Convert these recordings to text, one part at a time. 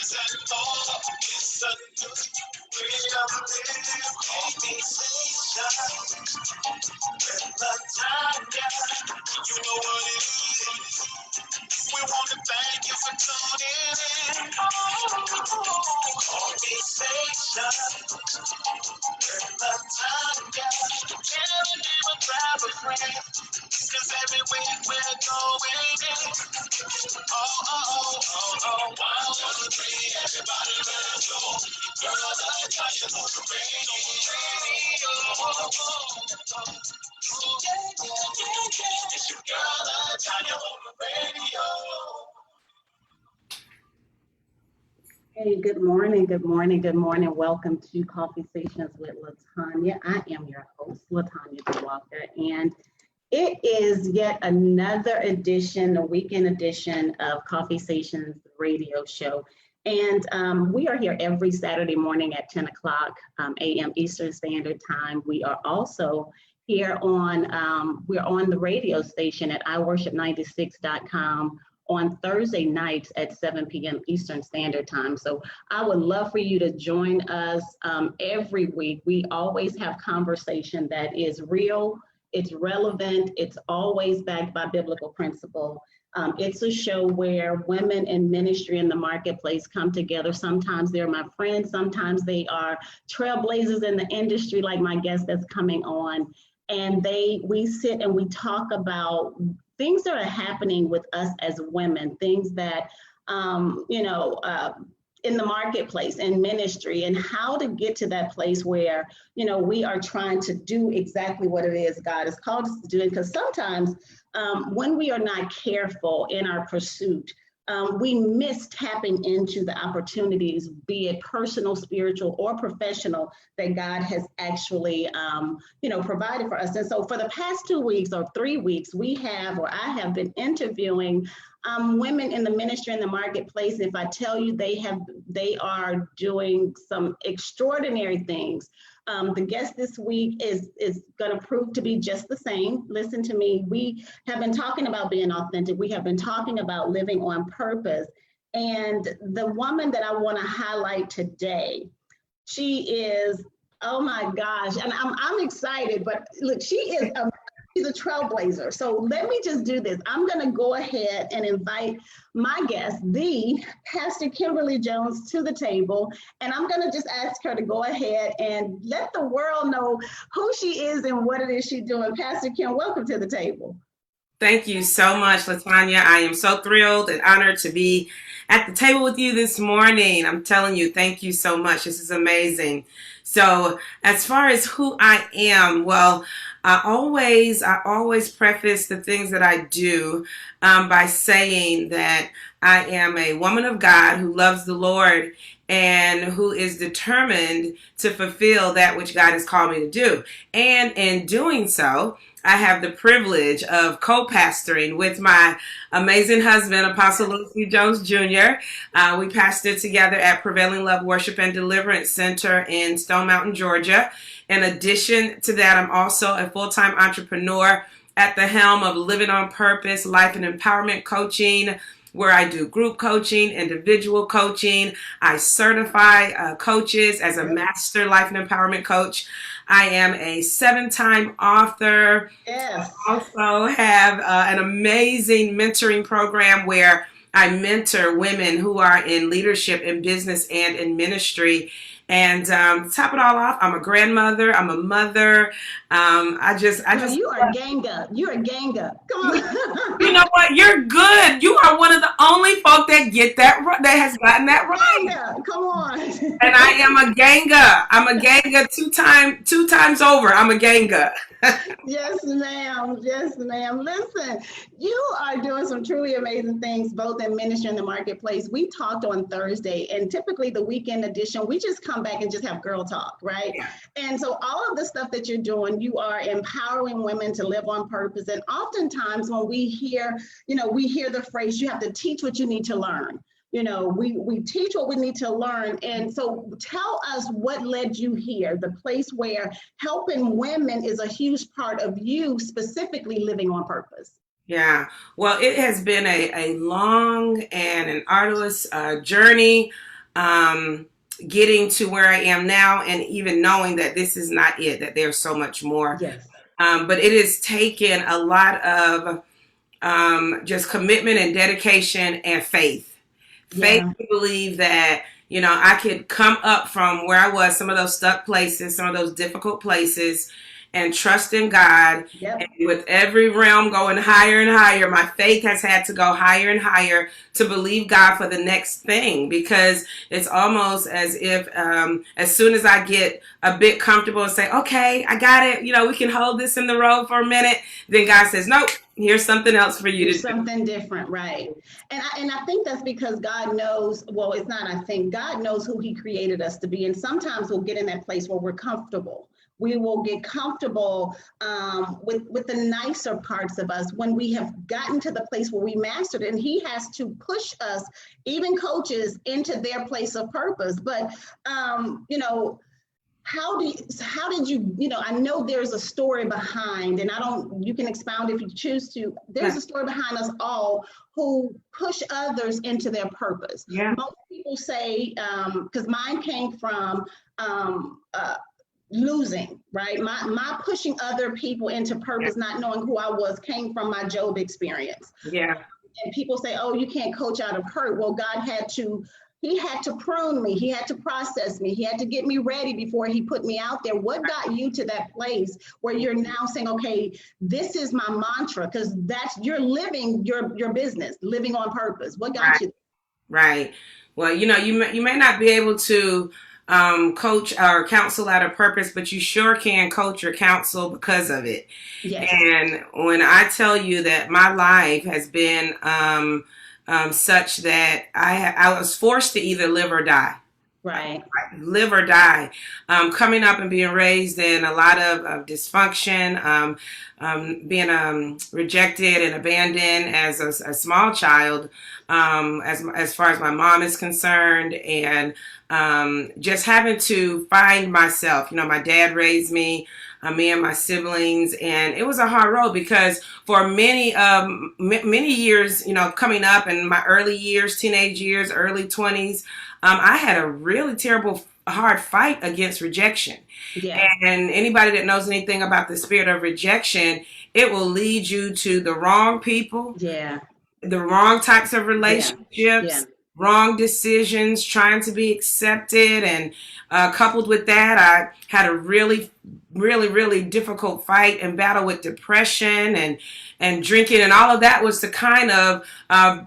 Tanya, you know what it is. We want to thank you for tuning in. Conversation. Tanya, tell a neighbor, grab a friend. Cause every week we're going in. Oh. 1, 2, 3, everybody let's go. Girl, I got you on the radio. It's your girl, I got you on the radio. Hey, good morning. Welcome to Coffeesations with Latanya. I am your host, Latanya Walker, and it is yet another edition, a weekend edition of Coffeesations radio show. And we are here every Saturday morning at 10 o'clock a.m. Eastern Standard Time. We are also here we're on the radio station at iworship96.com on Thursday nights at 7 p.m. Eastern Standard Time. So I would love for you to join us every week. We always have conversation that is real, it's relevant, it's always backed by biblical principle. It's a show where women in ministry in the marketplace come together. Sometimes they're my friends, sometimes they are trailblazers in the industry, like my guest that's coming on. And we sit and we talk about things that are happening with us as women, things that, in the marketplace, in ministry, and how to get to that place where, we are trying to do exactly what it is God has called us to do. Because sometimes when we are not careful in our pursuit, we miss tapping into the opportunities, be it personal, spiritual, or professional, that God has actually, provided for us. And so for the past 2 weeks or 3 weeks, I have been interviewing women in the ministry in the marketplace. If I tell you they are doing some extraordinary things. The guest this week is going to prove to be just the same. Listen to me. We have been talking about being authentic. We have been talking about living on purpose. And the woman that I want to highlight today, she is, oh my gosh, and I'm excited, but look, she's a trailblazer. So let me just do this. I'm going to go ahead and invite my guest, the Pastor Kimberly Jones, to the table. And I'm going to just ask her to go ahead and let the world know who she is and what it is she's doing. Pastor Kim, welcome to the table. Thank you so much, Latanya. I am so thrilled and honored to be at the table with you this morning. I'm telling you, thank you so much. This is amazing. So as far as who I am, well, I always preface the things that I do by saying that I am a woman of God who loves the Lord and who is determined to fulfill that which God has called me to do. And in doing so, I have the privilege of co-pastoring with my amazing husband, Apostle Lucy Jones Jr. We pastored together at Prevailing Love Worship and Deliverance Center in Stone Mountain, Georgia. In addition to that, I'm also a full-time entrepreneur at the helm of Living on Purpose, Life and Empowerment Coaching, where I do group coaching, individual coaching. I certify coaches as a master life and empowerment coach. I am a 7-time author. Yes. I also have an amazing mentoring program where I mentor women who are in leadership in business and in ministry. And to top it all off, I'm a grandmother. I'm a mother. You are a gang up. You're a gang up. Come on. You know what? You're good. You are one of the only folk that that has gotten that right. Yeah, come on. And I am a ganga. I'm a ganga two times over. I'm a ganga. Yes, ma'am. Yes, ma'am. Listen, you are doing some truly amazing things, both in ministry and the marketplace. We talked on Thursday, and typically the weekend edition, we just come back and just have girl talk, right? Yeah. And so all of the stuff that you're doing, you are empowering women to live on purpose. And oftentimes when we hear the phrase, you have to teach what you need to learn. We teach what we need to learn. And so tell us what led you here, the place where helping women is a huge part of you specifically living on purpose. Yeah, well, it has been a long and an arduous journey getting to where I am now, and even knowing that this is not it, that there's so much more. Yes. But it has taken a lot of just commitment and dedication and faith. Faith Yeah. to believe that, I could come up from where I was, some of those stuck places, some of those difficult places, and trust in God. Yep. And with every realm going higher and higher, my faith has had to go higher and higher to believe God for the next thing, because it's almost as if as soon as I get a bit comfortable and say, okay, I got it, we can hold this in the road for a minute, then God says, nope, here's something else for you to do. Something different, right? And I think that's because God knows, well, it's not, I think God knows who he created us to be. And sometimes we'll get in that place where we're comfortable. We will get comfortable with the nicer parts of us when we have gotten to the place where we mastered it. And he has to push us, even coaches, into their place of purpose. But, how did you, I know there's a story behind, and you can expound if you choose to. There's a story behind us all who push others into their purpose. Yeah. Most people say, because mine came from losing, right? My pushing other people into purpose, not knowing who I was, came from my Job experience. Yeah. And people say, oh, you can't coach out of hurt. Well, God had to prune me. He had to process me. He had to get me ready before he put me out there. What got you to that place where you're now saying, okay, this is my mantra? Because you're living your business, living on purpose. What got you? Right. Well, you may not be able to coach or counsel out of purpose, but you sure can coach or counsel because of it. Yes. And when I tell you that my life has been such that I was forced to either live or die. Right. Live or die. Coming up and being raised in a lot of dysfunction, being rejected and abandoned as a small child, as far as my mom is concerned, and just having to find myself. My dad raised me, me and my siblings, and it was a hard road because for many years, coming up in my early years, teenage years, early 20s, I had a really terrible, hard fight against rejection. Yeah. And anybody that knows anything about the spirit of rejection, it will lead you to the wrong people, the wrong types of relationships, wrong decisions, trying to be accepted. And coupled with that, I had a really, really, really difficult fight and battle with depression and drinking, and all of that was to kind of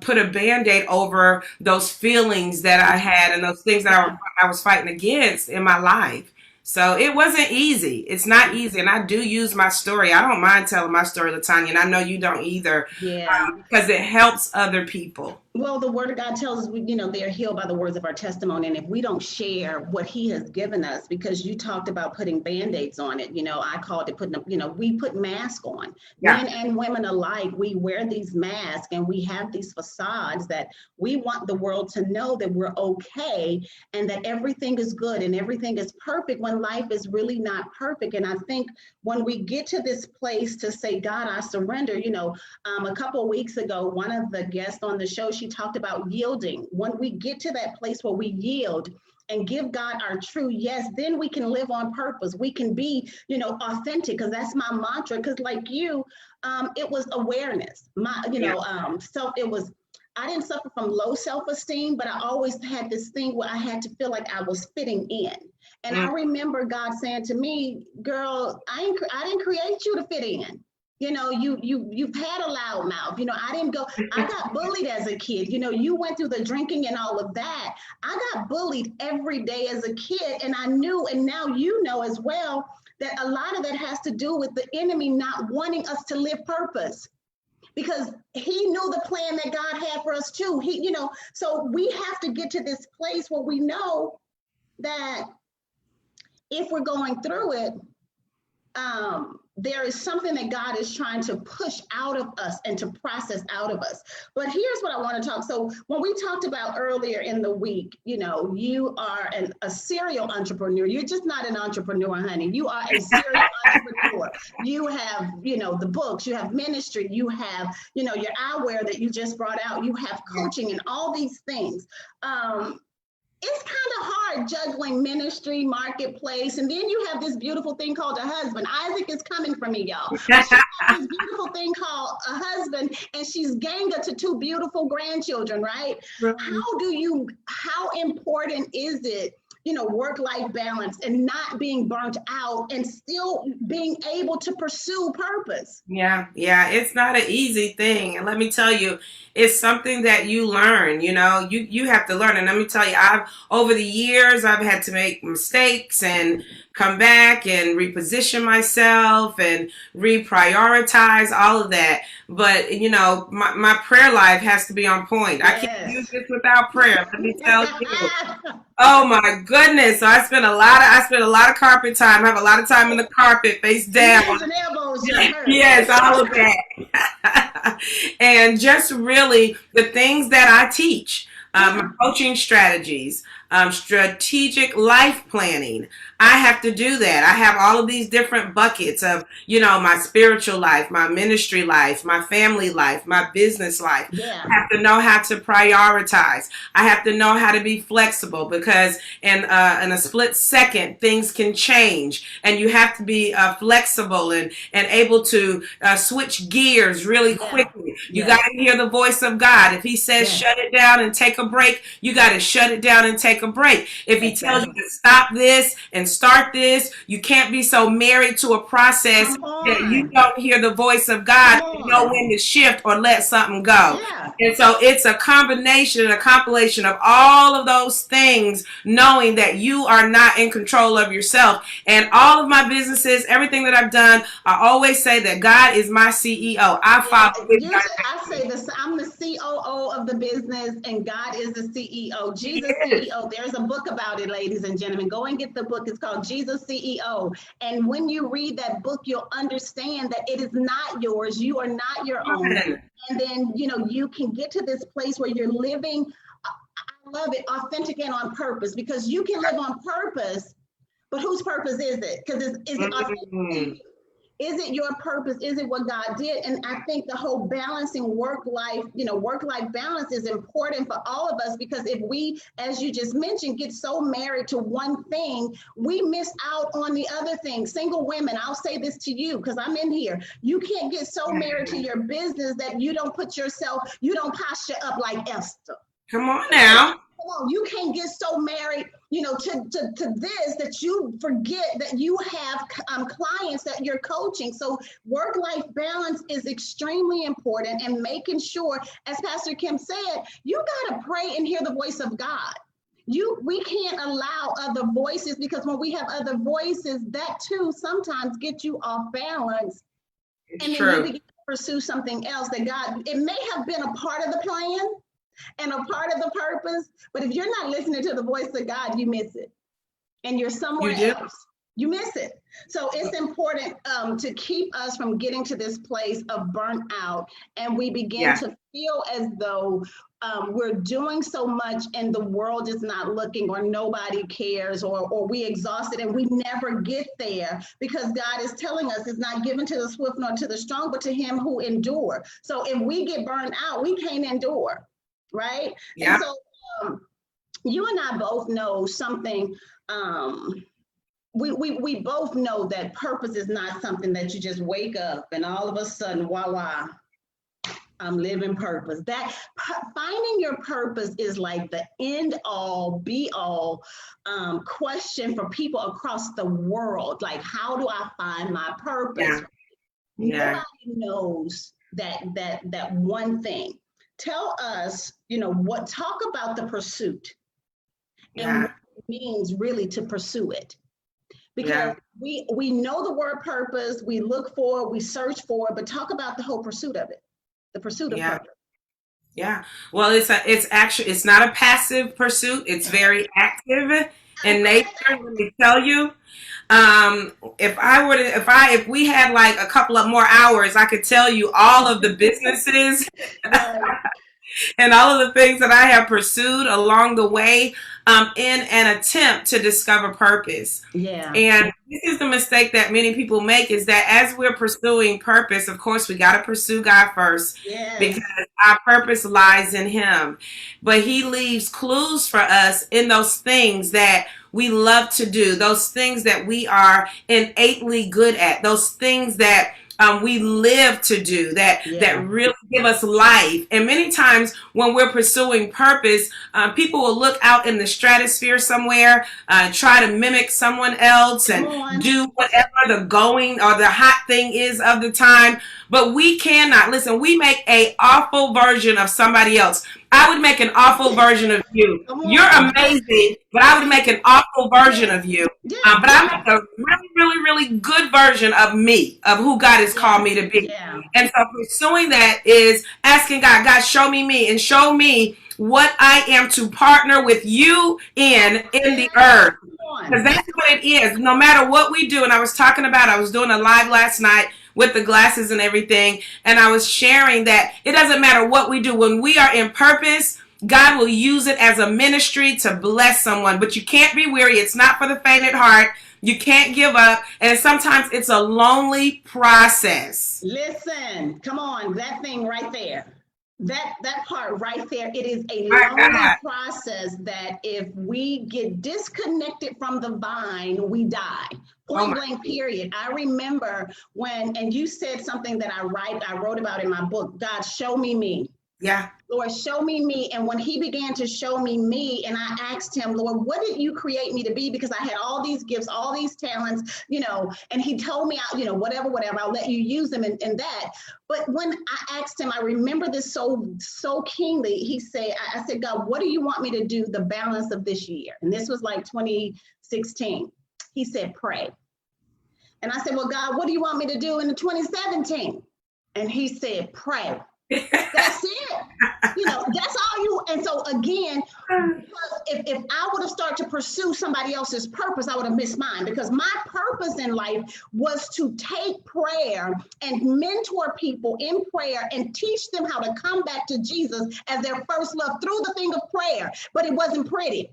put a Band-Aid over those feelings that I had and those things that I was fighting against in my life. So it wasn't easy. It's not easy. And I do use my story. I don't mind telling my story, Tanya, and I know you don't either. Yeah. Because it helps other people. Well, the word of God tells us, they are healed by the words of our testimony. And if we don't share what he has given us, because you talked about putting Band-Aids on it, I called it putting, we put masks on. Men and women alike, we wear these masks and we have these facades that we want the world to know that we're okay and that everything is good and everything is perfect when life is really not perfect. And I think when we get to this place to say, God, I surrender, a couple of weeks ago, one of the guests on the show, she talked about yielding. When we get to that place where we yield and give God our true yes, then we can live on purpose. We can be, authentic, because that's my mantra. Because like you, it was awareness. I didn't suffer from low self-esteem, but I always had this thing where I had to feel like I was fitting in. And I remember God saying to me, girl, I didn't create you to fit in. You've had a loud mouth. I got bullied as a kid. You went through the drinking and all of that. I got bullied every day as a kid. And I knew, and now you know as well, that a lot of that has to do with the enemy not wanting us to live purpose. Because he knew the plan that God had for us too. So we have to get to this place where we know that if we're going through it, there is something that God is trying to push out of us and to process out of us. But here's what I want to talk. So when we talked about earlier in the week, you are a serial entrepreneur. You're just not an entrepreneur, honey. You are a serial entrepreneur. You have, the books, you have ministry, you have, your eyewear that you just brought out, you have coaching and all these things. it's kind of hard juggling ministry, marketplace, and then you have this beautiful thing called a husband. Isaac is coming from me, y'all. But she has this beautiful thing called a husband, and she's ganga to two beautiful grandchildren, right? Right. How important is it, work-life balance and not being burnt out and still being able to pursue purpose? Yeah, yeah, it's not an easy thing. And let me tell you, it's something that you learn, you have to learn. And let me tell you, I've over the years I've had to make mistakes and come back and reposition myself and reprioritize all of that. But my prayer life has to be on point. I can't do this without prayer. Let me tell you. Oh my goodness! So I spend a lot of carpet time. I have a lot of time in the carpet, face down. Yes, all of that. And just really the things that I teach, my coaching strategies, strategic life planning. I have to do that. I have all of these different buckets of, my spiritual life, my ministry life, my family life, my business life. Yeah. I have to know how to prioritize. I have to know how to be flexible because in a split second, things can change. And you have to be flexible and able to switch gears really quickly. You got to hear the voice of God. If he says shut it down and take a break, you got to shut it down and take a break. If he tells you to stop this and start this, you can't be so married to a process that you don't hear the voice of God and know when to shift or let something go. Yeah. And so it's a combination and a compilation of all of those things, knowing that you are not in control of yourself. And all of my businesses, everything that I've done, I always say that God is my CEO. I follow I say this, I'm the COO of the business and God is the CEO. Jesus CEO. There's a book about it, ladies and gentlemen. Go and get the book. It's called Jesus CEO. And when you read that book, you'll understand that it is not yours. You are not your own. And then, you can get to this place where you're living, I love it, authentic and on purpose, because you can live on purpose, but whose purpose is it? Because is it authentic? Is it your purpose? Is it what God did? And I think the whole balancing work-life balance is important for all of us, because if we, as you just mentioned, get so married to one thing, we miss out on the other thing. Single women, I'll say this to you because I'm in here. You can't get so married to your business that you don't posture up like Esther. Come on now. Come on, you can't get so married, to this that you forget that you have clients that you're coaching. So work-life balance is extremely important, and making sure, as Pastor Kim said, you got to pray and hear the voice of God. We can't allow other voices, because when we have other voices, that too sometimes get you off balance. And then you begin to pursue something else that God, it may have been a part of the plan and a part of the purpose, but if you're not listening to the voice of God, you miss it. And you're somewhere else. You miss it. So it's important to keep us from getting to this place of burnout, and we begin to feel as though we're doing so much and the world is not looking, or nobody cares, or we exhausted and we never get there, because God is telling us it's not given to the swift nor to the strong, but to him who endure. So if we get burned out, we can't endure. Right? Yeah. And so you and I both know something. We both know that purpose is not something that you just wake up and all of a sudden, voila, I'm living purpose. That finding your purpose is like the end all be all question for people across the world. Like, how do I find my purpose? Nobody knows that one thing. Tell us, talk about the pursuit and what it means really to pursue it. Because we know the word purpose, we look for it, we search for it, but talk about the whole pursuit of it, the pursuit of purpose. Yeah. Well, it's not a passive pursuit. It's very active in nature. Let me tell you. If we had like a couple of more hours, I could tell you all of the businesses and all of the things that I have pursued along the way in an attempt to discover purpose. Yeah. And this is the mistake that many people make, is that as we're pursuing purpose, of course, we got to pursue God first Yes. because our purpose lies in Him. But He leaves clues for us in those things that we love to do, those things that we are innately good at, those things that we live to do, that really give us life. And many times when we're pursuing purpose, people will look out in the stratosphere somewhere, try to mimic someone else and do whatever the going or the hot thing is of the time. But we cannot. Listen, we make an awful version of somebody else. I would make an awful version of you. You're amazing, but I would make an awful version of you. But I make a really, really, really good version of me, of who God has called me to be. And so pursuing that is asking God, God, show me me, and show me what I am to partner with you in the earth. Because that's what it is. No matter what we do, and I was doing a live last night with the glasses and everything, and I was sharing that it doesn't matter what we do. When we are in purpose, God will use it as a ministry to bless someone. But you can't be weary. It's not for the faint at heart. You can't give up. And sometimes it's a lonely process. Listen, come on, that thing right there. That part right there, it is a lonely process that if we get disconnected from the vine, we die. Point blank, period. I remember when, and you said something that I wrote about in my book, God, show me me. Yeah. Lord, show me me. And when he began to show me me, and I asked him, Lord, what did you create me to be? Because I had all these gifts, all these talents, and he told me, whatever, I'll let you use them in that. But when I asked him, I remember this so keenly. He said, I said, God, what do you want me to do the balance of this year? And this was like 2016. He said, pray. And I said, well, God, what do you want me to do in 2017? And he said, pray. That's it. That's all you. And so again, if I would have started to pursue somebody else's purpose, I would have missed mine, because my purpose in life was to take prayer and mentor people in prayer and teach them how to come back to Jesus as their first love through the thing of prayer. But it wasn't pretty.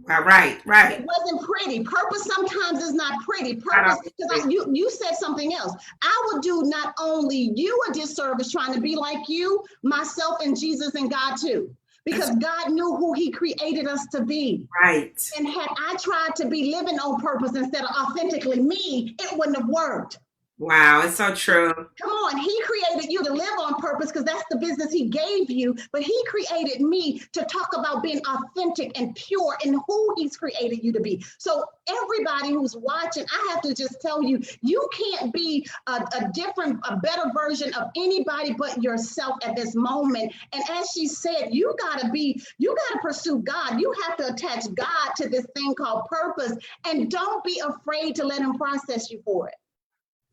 Right. It wasn't pretty. Purpose sometimes is not pretty. Purpose, because you said something else. I would do not only you a disservice trying to be like you, myself and Jesus and God too. Because God knew who he created us to be. Right. And had I tried to be living on purpose instead of authentically me, it wouldn't have worked. Wow, it's so true. Come on, he created you to live on purpose because that's the business he gave you. But he created me to talk about being authentic and pure in who he's created you to be. So everybody who's watching, I have to just tell you, you can't be a better version of anybody but yourself at this moment. And as she said, you gotta pursue God. You have to attach God to this thing called purpose, and don't be afraid to let him process you for it.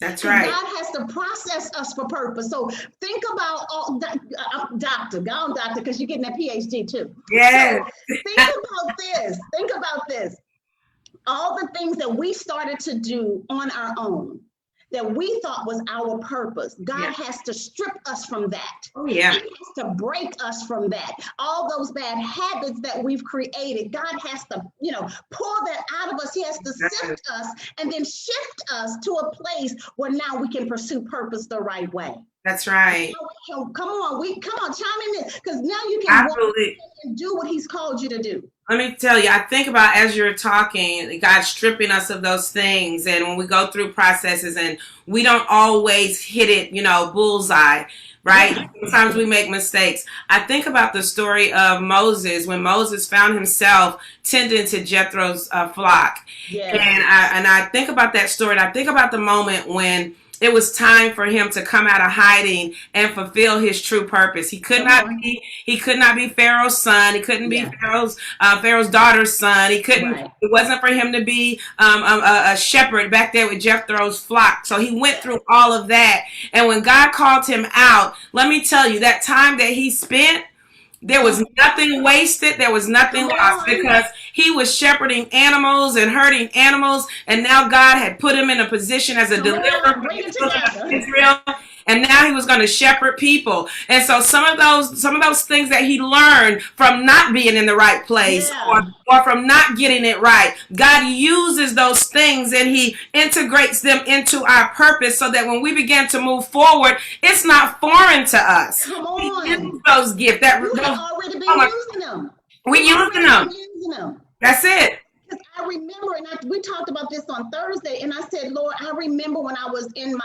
That's right. God has to process us for purpose. So think about doctor, because you're getting that PhD too. Yes. So think about this. All the things that we started to do on our own, that we thought was our purpose, God has to strip us from that. Oh, yeah. He has to break us from that. All those bad habits that we've created, God has to, pull that out of us. He has to sift us and then shift us to a place where now we can pursue purpose the right way. That's right. So, come on, chime in, because now you can walk and do what he's called you to do. Let me tell you, I think about, as you're talking, God stripping us of those things. And when we go through processes and we don't always hit it, bullseye, right? Sometimes we make mistakes. I think about the story of Moses, when Moses found himself tending to Jethro's flock. Yeah. And I think about that story. And I think about the moment when it was time for him to come out of hiding and fulfill his true purpose. He could not be Pharaoh's son. He couldn't be Pharaoh's daughter's son. He couldn't. Right. It wasn't for him to be a shepherd back there with Jethro's flock. So he went through all of that. And when God called him out, let me tell you, that time that he spent, there was nothing wasted. There was nothing lost, because he was shepherding animals and herding animals. And now God had put him in a position as a deliverer for Israel. and now he was going to shepherd people. And so some of those things that he learned from not being in the right place, or from not getting it right, God uses those things and he integrates them into our purpose, so that when we begin to move forward, it's not foreign to us. Come on. We use those gifts. You have already been using them. We using them. That's it. Because I remember, and we talked about this on Thursday, and I said, Lord, I remember when I was in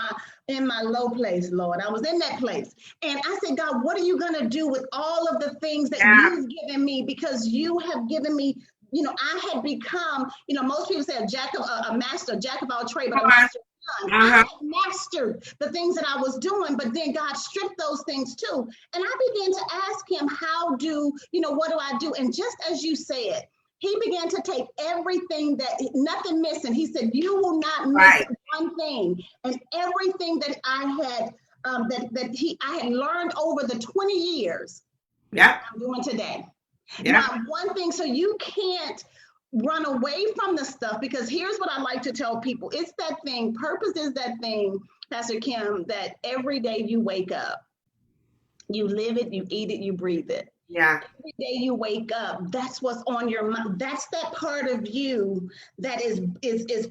my low place, Lord. I was in that place. And I said, God, what are you going to do with all of the things that you've given me? Because you have given me, I had become, most people say a master, jack of all trades, but a master of none. I had mastered the things that I was doing, but then God stripped those things too. And I began to ask him, what do I do? And just as you said, he began to take everything nothing missing. He said, you will not miss one thing. And everything that I had, I had learned over the 20 years, I'm doing today. Not one thing. So you can't run away from the stuff, because here's what I like to tell people. It's that thing, purpose is that thing, Pastor Kim, that every day you wake up, you live it, you eat it, you breathe it. Yeah. Every day you wake up, that's what's on your mind. That's that part of you that is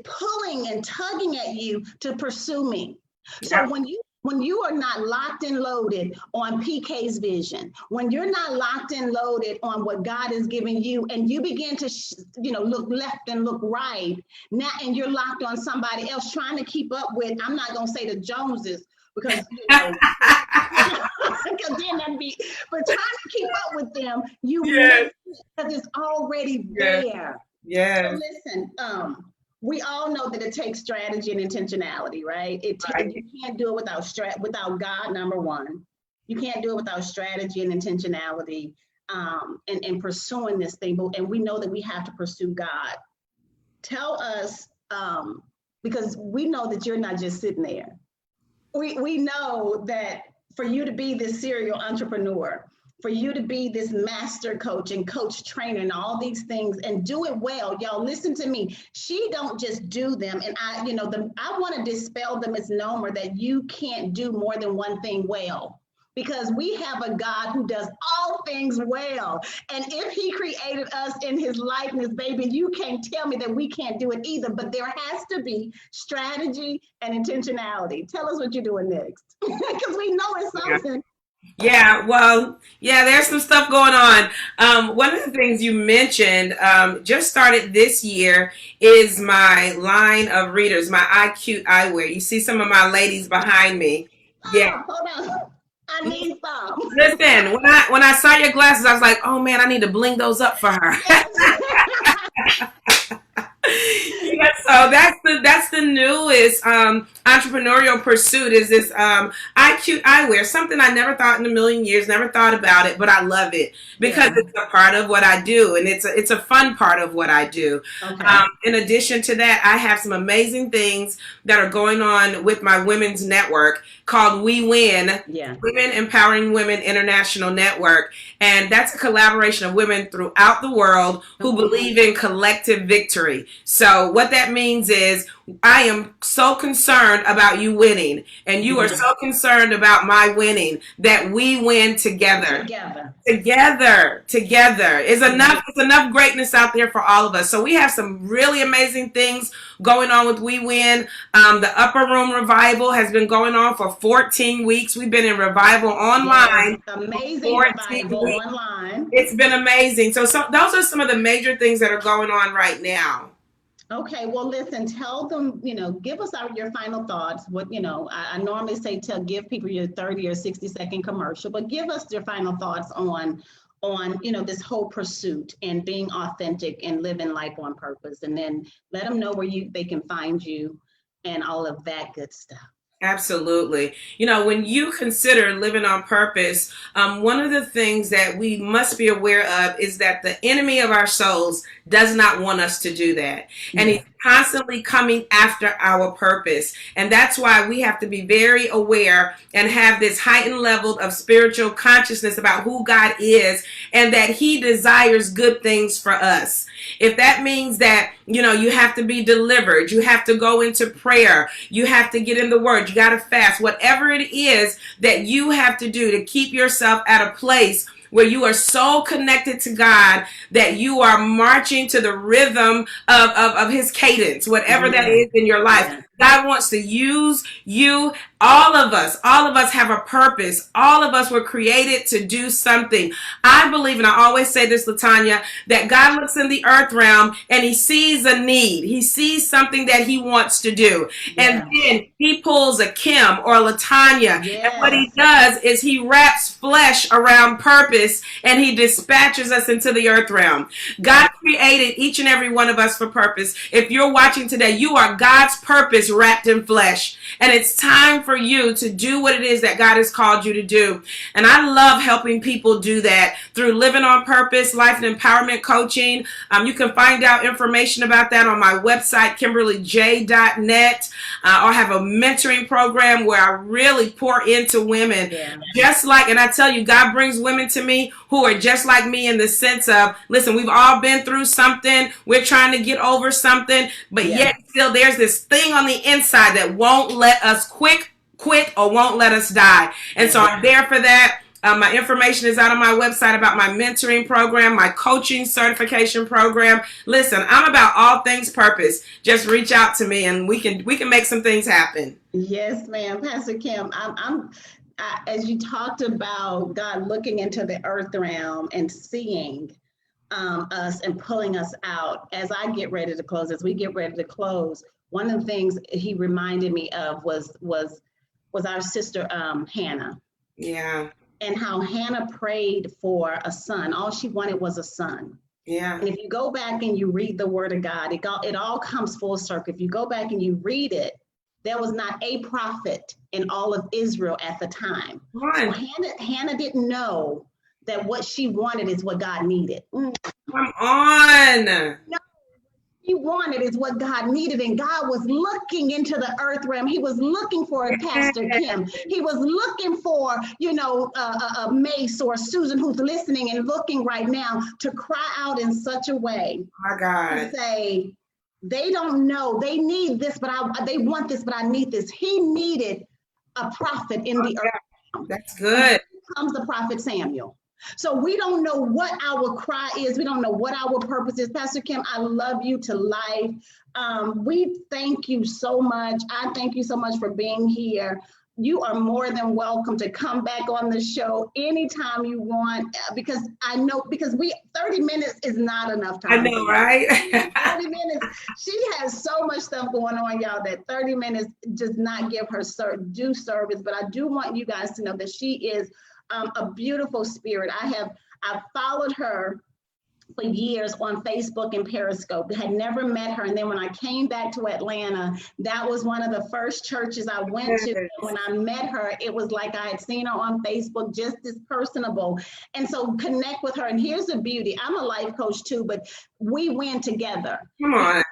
pulling and tugging at you to pursue me. So when you are not locked and loaded on PK's vision, when you're not locked and loaded on what God is giving you, and you begin to look left and look right now, and you're locked on somebody else trying to keep up with, I'm not going to say the Joneses, because because then that'd be, but trying to keep up with them, because it's already there. So listen, we all know that it takes strategy and intentionality, right? You can't do it without God, number one. You can't do it without strategy and intentionality, and pursuing this thing. And we know that we have to pursue God. Tell us, because we know that you're not just sitting there. We know that for you to be this serial entrepreneur, for you to be this master coach and coach trainer and all these things and do it well, y'all listen to me. She don't just do them. And I want to dispel the misnomer that you can't do more than one thing well, because we have a God who does all things well. And if he created us in his likeness, baby, you can't tell me that we can't do it either. But there has to be strategy and intentionality. Tell us what you're doing next, because we know it's something. There's some stuff going on. One of the things you mentioned, just started this year, is my line of readers, my IQ eyewear. You see some of my ladies behind me. Hold on. I need some. Listen, when I saw your glasses, I was like, oh man, I need to bling those up for her. So that's the newest entrepreneurial pursuit, is this IQ eyewear. Something I never thought in a million years, never thought about it, but I love it because it's a part of what I do, and it's a fun part of what I do. Okay. In addition to that, I have some amazing things that are going on with my women's network called We Win, Women Empowering Women International Network. And that's a collaboration of women throughout the world who believe in collective victory. So what that means is, I am so concerned about you winning, and you are so concerned about my winning, that we win together. Together. It's enough greatness out there for all of us. So we have some really amazing things going on with We Win. The Upper Room Revival has been going on for 14 weeks. We've been in revival online. Amazing revival online. It's been amazing. So those are some of the major things that are going on right now. Okay, well, listen, tell them, give us your final thoughts. What, I normally say give people your 30 or 60-second commercial, but give us your final thoughts on this whole pursuit and being authentic and living life on purpose. And then let them know where they can find you and all of that good stuff. Absolutely. When you consider living on purpose, one of the things that we must be aware of is that the enemy of our souls does not want us to do that. And he's constantly coming after our purpose. And that's why we have to be very aware and have this heightened level of spiritual consciousness about who God is and that he desires good things for us. If that means that, you have to be delivered, you have to go into prayer, you have to get in the word, you got to fast, whatever it is that you have to do to keep yourself at a place where you are so connected to God that you are marching to the rhythm of his cadence, whatever that is in your life. Yeah. God wants to use you. All of us have a purpose. All of us were created to do something. I believe, and I always say this, Tanya, that God looks in the earth realm and he sees a need. He sees something that he wants to do. Yeah. And then he pulls a Kim or a Tanya. Yes. And what he does is he wraps flesh around purpose and he dispatches us into the earth realm. God created each and every one of us for purpose. If you're watching today, you are God's purpose wrapped in flesh. And it's time for you to do what it is that God has called you to do. And I love helping people do that through Living on Purpose, Life and Empowerment Coaching. You can find out information about that on my website, KimberlyJ.net. I'll have a mentoring program where I really pour into women. Yeah. Just like, and I tell you, God brings women to me who are just like me in the sense of, listen, we've all been through something. We're trying to get over something, but yet still there's this thing on the inside that won't let us quit or won't let us die. And so I'm there for that. My information is out on my website about my mentoring program, my coaching certification program. Listen, I'm about all things purpose. Just reach out to me and we can make some things happen. Yes, ma'am. Pastor Kim, as you talked about God looking into the earth realm and seeing us and pulling us out, as we get ready to close, one of the things he reminded me of was our sister Hannah. Yeah. And how Hannah prayed for a son. All she wanted was a son. Yeah. And if you go back and you read the word of God, it all comes full circle. If you go back and you read it, there was not a prophet in all of Israel at the time. Right. So Hannah didn't know that what she wanted is what God needed. Come on. No. He wanted is what God needed, and God was looking into the earth realm. He was looking for a Pastor Kim. He was looking for, a Mace or a Susan who's listening and looking right now to cry out in such a way. My God. To say, they don't know. They need this, but they want this, but I need this. He needed a prophet in the earth. That's good. Here comes the prophet Samuel. So we don't know what our cry is. We don't know what our purpose is. Pastor Kim, I love you to life. We thank you so much. I thank you so much for being here. You are more than welcome to come back on the show anytime you want, because 30 minutes is not enough time. I know, right? 30 minutes. She has so much stuff going on, y'all, that 30 minutes does not give her due service. But I do want you guys to know that she is a beautiful spirit. I've followed her for years on Facebook and Periscope. Had never met her. And then when I came back to Atlanta, that was one of the first churches I went to. And when I met her, it was like I had seen her on Facebook, just as personable. And so connect with her. And here's the beauty. I'm a life coach too, but we win together. Come on.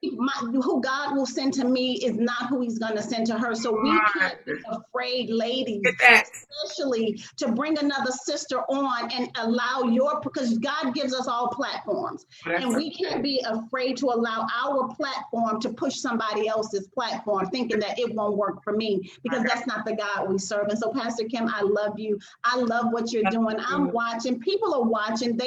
Who God will send to me is not who he's going to send to her. So we can't be afraid, ladies, especially to bring another sister on and allow because God gives us all platforms. And we can't be afraid to allow our platform to push somebody else's platform, thinking that it won't work for me, because that's not the God we serve. And so, Pastor Kim, I love you. I love what you're doing. I'm watching. People are watching.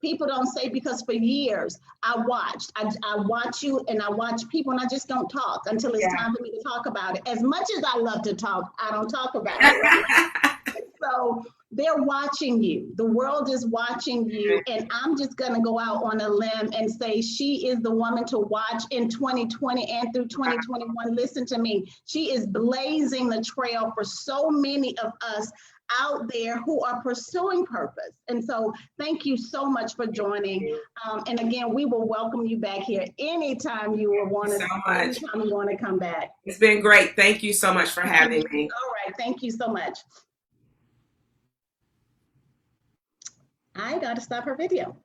People don't say, because for years I watched. I watch you and I watch people, and I just don't talk until it's time for me to talk about it. As much as I love to talk, I don't talk about it. Right? So they're watching you. The world is watching you. And I'm just going to go out on a limb and say she is the woman to watch in 2020 and through 2021. Listen to me. She is blazing the trail for so many of us out there who are pursuing purpose. And so thank you so much for joining. And again, we will welcome you back here anytime you want to come back. It's been great. Thank you so much for having me. All right. Thank you so much. I got to stop her video.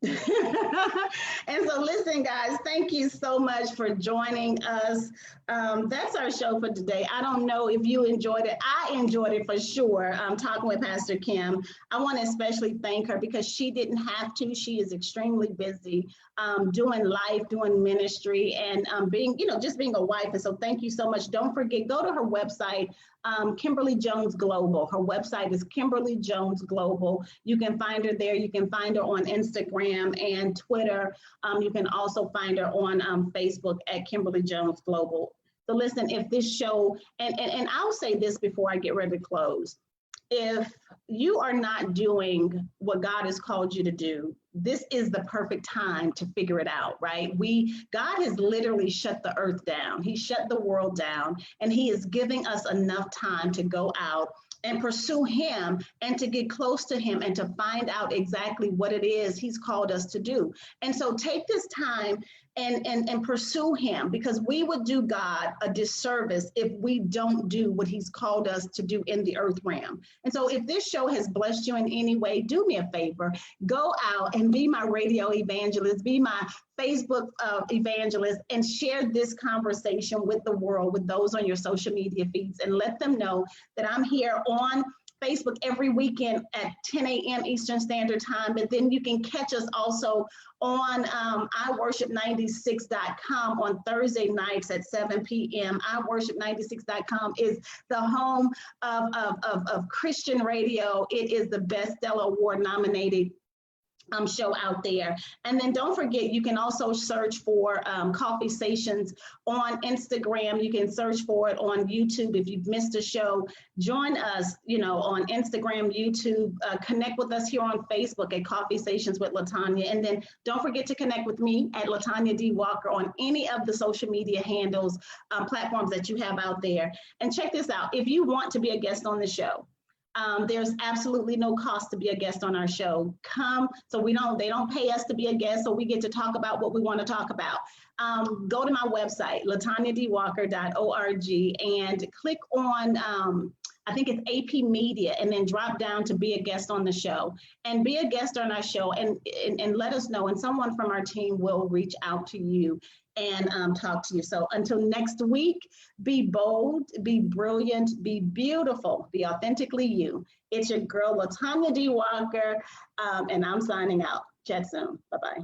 And so, listen, guys, thank you so much for joining us. That's our show for today. I don't know if you enjoyed it. I enjoyed it for sure. Talking with Pastor Kim. I want to especially thank her because she didn't have to. She is extremely busy doing life, doing ministry, and being, just being a wife. And so, thank you so much. Don't forget, go to her website, Kimberly Jones Global. Her website is Kimberly Jones Global. You can find her there. You can find her on Instagram and Twitter. You can also find her on Facebook at Kimberly Jones Global. So listen, if this show, and I'll say this before I get ready to close, if you are not doing what God has called you to do, this is the perfect time to figure it out, right? God has literally shut the earth down. He shut the world down, and he is giving us enough time to go out and pursue him and to get close to him and to find out exactly what it is he's called us to do. And so take this time and pursue him, because we would do God a disservice if we don't do what he's called us to do in the earth realm. And so if this show has blessed you in any way, do me a favor, go out and be my radio evangelist, be my Facebook evangelist, and share this conversation with the world, with those on your social media feeds, and let them know that I'm here on Facebook every weekend at 10 a.m. Eastern Standard Time. But then you can catch us also on iworship96.com on Thursday nights at 7 p.m. iworship96.com is the home of Christian radio. It is the Best Stella Award nominated show out there. And then don't forget, you can also search for Coffeesations on Instagram. You can search for it on YouTube. If you've missed a show, join us, on Instagram, YouTube, connect with us here on Facebook at Coffeesations with LaTanya. And then don't forget to connect with me at LaTanya D. Walker on any of the social media handles, platforms that you have out there. And check this out. If you want to be a guest on the show, there's absolutely no cost to be a guest on our show. Come, so they don't pay us to be a guest, so we get to talk about what we want to talk about. Go to my website, latanyadwalker.org, and click on, I think it's AP Media, and then drop down to be a guest on the show. And be a guest on our show and let us know, and someone from our team will reach out to you and talk to you. So until next week, be bold, be brilliant, be beautiful, be authentically you. It's your girl, LaTanya D. Walker, and I'm signing out. Chat soon. Bye-bye.